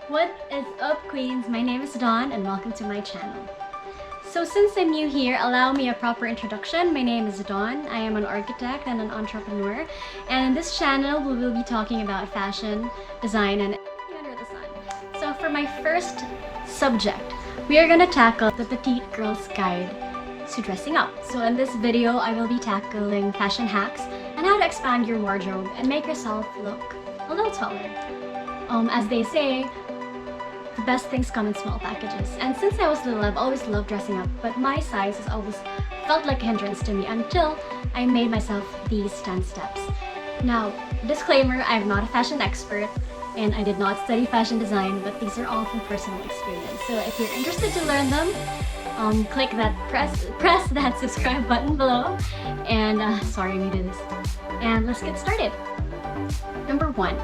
What is up, queens? My name is Dawn and welcome to my channel. So since I'm new here, allow me a proper introduction. My name is Dawn. I am an architect and an entrepreneur. And in this channel, we will be talking about fashion, design, and everything under the sun. So for my first subject, we are gonna tackle the Petite Girl's Guide to Dressing Up. So in this video, I will be tackling fashion hacks and how to expand your wardrobe and make yourself look a little taller. As they say, the best things come in small packages. And since I was little, I've always loved dressing up, but my size has always felt like a hindrance to me until I made myself these 10 steps. Now, disclaimer, I'm not a fashion expert and I did not study fashion design, but these are all from personal experience. So if you're interested to learn them, click that, press that subscribe button below. And sorry, we did this. And let's get started. Number 1.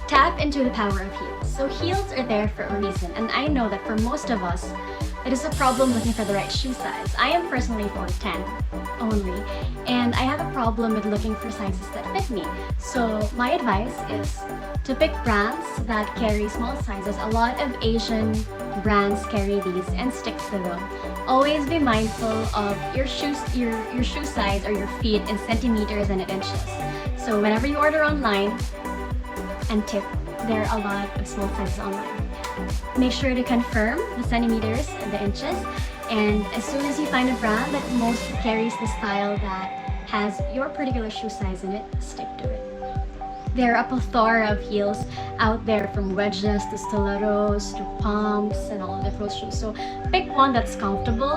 Tap into the power of heels. So heels are there for a reason, and I know that for most of us, it is a problem looking for the right shoe size. I am personally 4'10" only, and I have a problem with looking for sizes that fit me. So my advice is to pick brands that carry small sizes. A lot of Asian brands carry these and stick to them. Always be mindful of your shoe size or your feet in centimeters and in inches. So whenever you order online, and tip, there are a lot of small sizes online. Make sure to confirm the centimeters and the inches, and as soon as you find a brand that most carries the style that has your particular shoe size in it, stick to it. There are a plethora of heels out there, from wedges to stilettos to pumps and all of the pro shoes. So pick one that's comfortable,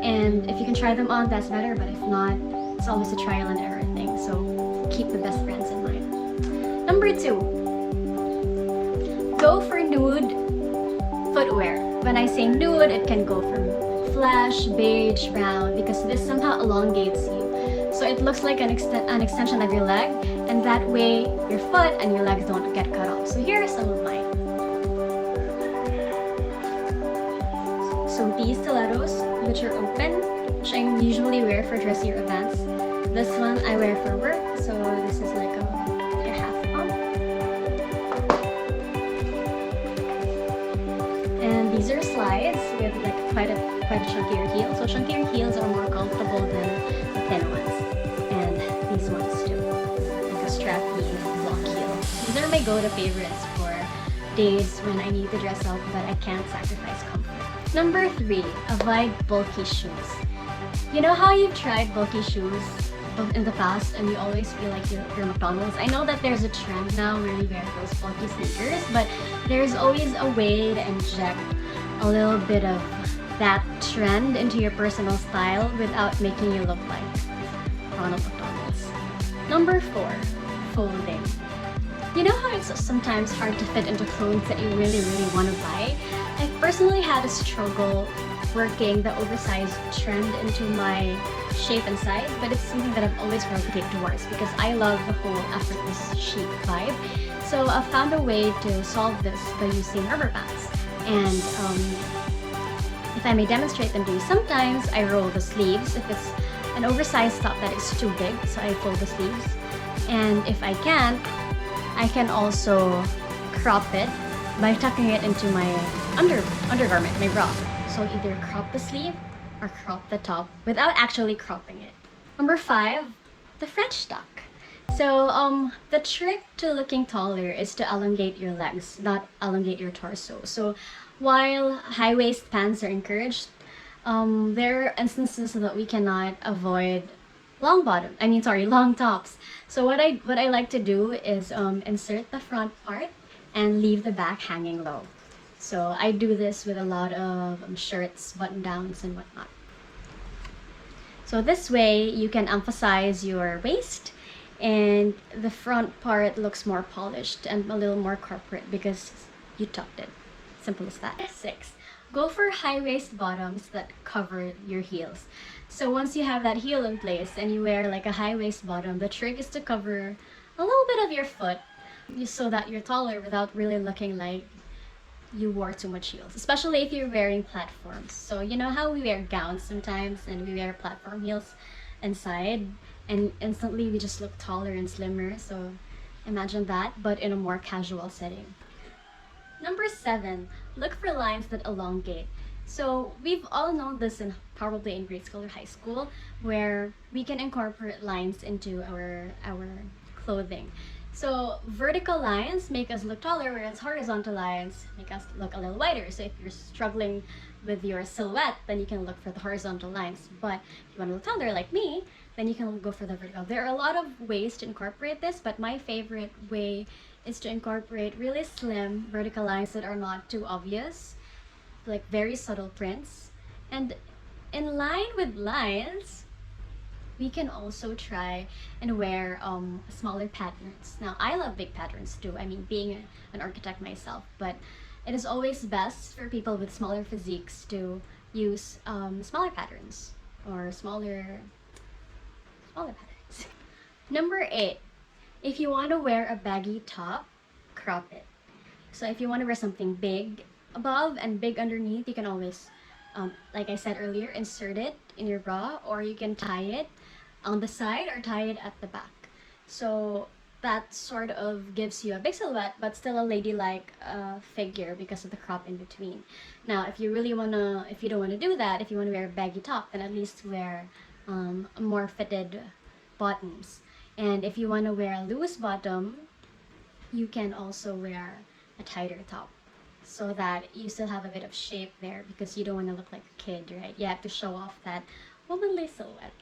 and if you can try them on, that's better, but if not, it's always a trial and error thing. So keep the best brands in mind. Number 2. Go for nude footwear. When I say nude, it can go from flesh, beige, brown, because this somehow elongates you. So it looks like an extension of your leg, and that way your foot and your legs don't get cut off. So here are some of mine. So these stilettos, which are open, which I usually wear for dressier events. This one I wear for work, so this is like a half pump. And these are slides with like quite a chunkier heel. So chunkier heels are more comfortable than the thin ones. And these ones too, like a strappy block heel. These are my go-to favorites for days when I need to dress up but I can't sacrifice comfort. Number 3, avoid bulky shoes. You know how you've tried bulky shoes in the past and you always feel like you're McDonald's? I know that there's a trend now where you wear those bulky sneakers, but there's always a way to inject a little bit of that trend into your personal style without making you look like Ronald McDonald's. Number 4, folding. You know how it's sometimes hard to fit into clothes that you really want to buy? I personally had a struggle working the oversized trend into my shape and size, but it's something that I've always gravitated towards because I love the whole effortless chic vibe. So I found a way to solve this by using rubber bands. And if I may demonstrate them to you, sometimes I roll the sleeves if it's an oversized top that is too big, so I fold the sleeves. And if I can't, I can also crop it by tucking it into my undergarment, my bra. So either crop the sleeve or crop the top without actually cropping it. Number 5, the French tuck. So the trick to looking taller is to elongate your legs, not elongate your torso. So while high waist pants are encouraged, there are instances that we cannot avoid long tops. So what I like to do is insert the front part and leave the back hanging low. So I do this with a lot of shirts, button downs, and whatnot. So this way you can emphasize your waist and the front part looks more polished and a little more corporate because you tucked it. Simple as that. 6. Go for high waist bottoms that cover your heels. So once you have that heel in place and you wear like a high waist bottom, the trick is to cover a little bit of your foot so that you're taller without really looking like you wore too much heels, especially if you're wearing platforms. So you know how we wear gowns sometimes and we wear platform heels inside and instantly we just look taller and slimmer. So imagine that, but in a more casual setting. Number 7, look for lines that elongate. So we've all known this in probably in grade school or high school, where we can incorporate lines into our clothing. So vertical lines make us look taller, whereas horizontal lines make us look a little wider. So if you're struggling with your silhouette, then you can look for the horizontal lines. But if you want to look taller like me, then you can go for the vertical. There are a lot of ways to incorporate this, but my favorite way is to incorporate really slim vertical lines that are not too obvious, like very subtle prints. And in line with lines, we can also try and wear smaller patterns. Now, I love big patterns too. I mean, being an architect myself, but it is always best for people with smaller physiques to use smaller patterns or smaller patterns. Number 8, if you want to wear a baggy top, crop it. So if you want to wear something big above and big underneath, you can always, like I said earlier, insert it in your bra, or you can tie it on the side or tie it at the back. So that sort of gives you a big silhouette, but still a ladylike figure because of the crop in between. Now, if you don't wanna do that, if you wanna wear a baggy top, then at least wear more fitted bottoms. And if you wanna wear a loose bottom, you can also wear a tighter top, so that you still have a bit of shape there, because you don't want to look like a kid, right? You have to show off that womanly silhouette.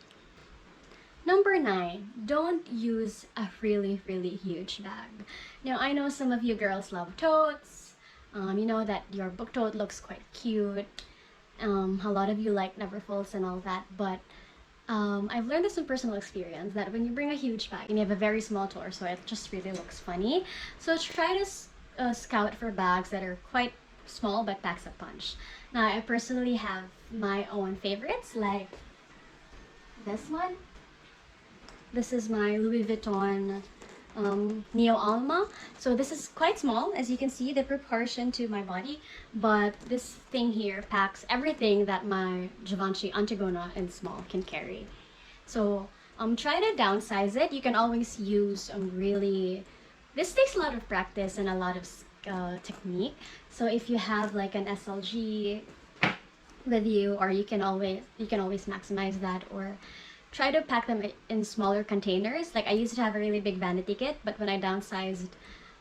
Number 9, don't use a really, really huge bag. Now, I know some of you girls love totes. You know that your book tote looks quite cute. A lot of you like Neverfulls and all that, but I've learned this from personal experience, that when you bring a huge bag and you have a very small torso, it just really looks funny. So try to scout for bags that are quite small but packs a punch. Now, I personally have my own favorites, like this one. This is my Louis Vuitton Neo Alma. So this is quite small, as you can see, the proportion to my body, but this thing here packs everything that my Givenchy Antigona in small can carry. So try to downsize it. You can always use this takes a lot of practice and a lot of technique. So if you have like an SLG with you, or you can always maximize that, or try to pack them in smaller containers. Like I used to have a really big vanity kit, but when I downsized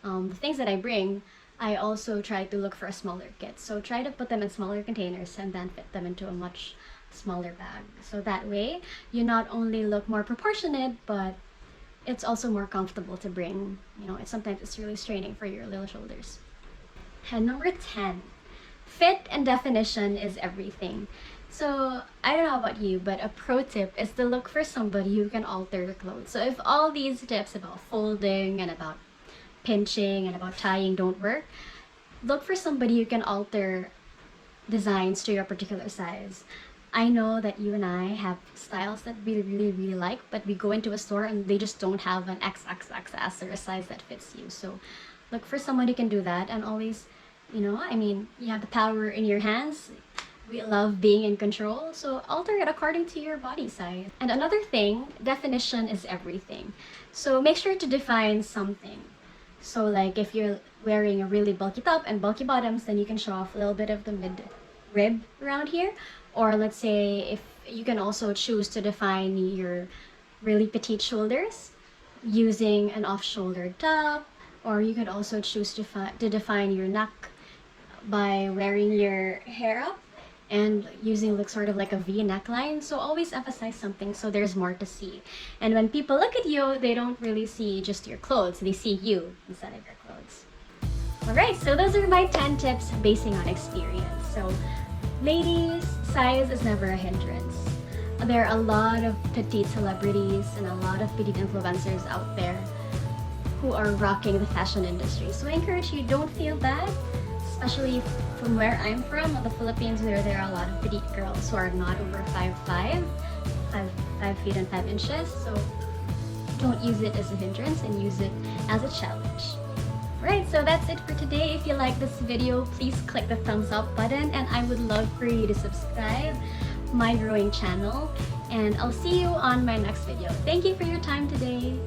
the things that I bring, I also try to look for a smaller kit. So try to put them in smaller containers and then fit them into a much smaller bag. So that way, you not only look more proportionate, but it's also more comfortable to bring. You know, sometimes it's really straining for your little shoulders. And number 10, fit and definition is everything. So I don't know about you, but a pro tip is to look for somebody who can alter your clothes. So if all these tips about folding and about pinching and about tying don't work, look for somebody who can alter designs to your particular size. I know that you and I have styles that we really, really like, but we go into a store and they just don't have an XXXS or a size that fits you. So look for someone who can do that, and always, you have the power in your hands. We love being in control, so alter it according to your body size. And another thing, definition is everything. So make sure to define something. So like if you're wearing a really bulky top and bulky bottoms, then you can show off a little bit of the mid-rib around here. Or let's say if you can also choose to define your really petite shoulders using an off-shouldered top, or you could also choose to define your neck by wearing your hair up and using sort of like a V neckline. So always emphasize something so there's more to see. And when people look at you, they don't really see just your clothes, they see you instead of your clothes. Alright, so those are my 10 tips basing on experience. So ladies, size is never a hindrance. There are a lot of petite celebrities and a lot of petite influencers out there who are rocking the fashion industry. So I encourage you, don't feel bad, especially from where I'm from, the Philippines, where there are a lot of petite girls who are not over 5'5", 5 feet and 5 inches. So don't use it as a hindrance and use it as a challenge. Alright, so that's it for today. If you like this video, please click the thumbs up button, and I would love for you to subscribe my growing channel, and I'll see you on my next video. Thank you for your time today.